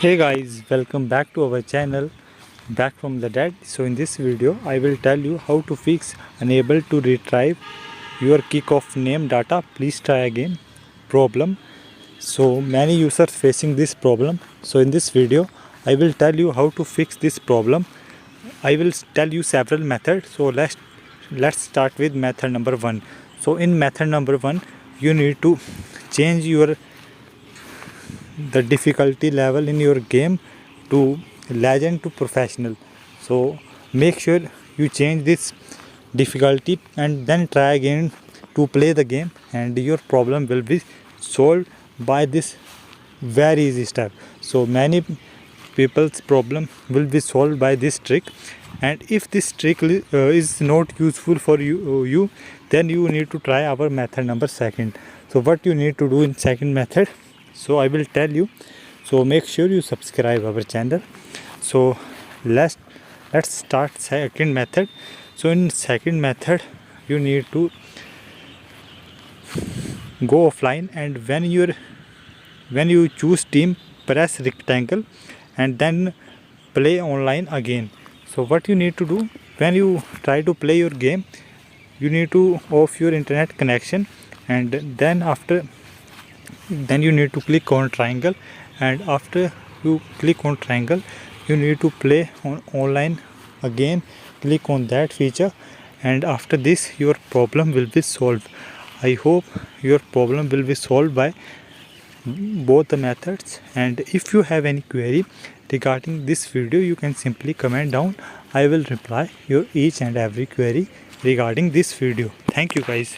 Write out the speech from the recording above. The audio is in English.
Hey guys, welcome back to our channel, back from the dead. So in this video I will tell you how to fix unable to retrieve your kickoff name data, please try again problem. So many users facing this problem. So in this video I will tell you how to fix this problem. I will tell you several methods. So let's start with method number 1. So in method number 1 you need to change the difficulty level in your game to legend to professional. So make sure you change this difficulty and then try again to play the game, and your problem will be solved by this very easy step. So many people's problem will be solved by this trick, and if this trick is not useful for you, then you need to try our method number 2. So what you need to do in second method, so I will tell you. So make sure you subscribe our channel. So let's start second method. So in second method you need to go offline, and when you choose team, press rectangle and then play online again. So what you need to do, when you try to play your game, you need to off your internet connection, and then you need to click on triangle, and after you click on triangle you need to play on online again. Click on that feature, and after this your problem will be solved. I hope your problem will be solved by both the methods, and if you have any query regarding this video you can simply comment down. I will reply your each and every query regarding this video. Thank you guys.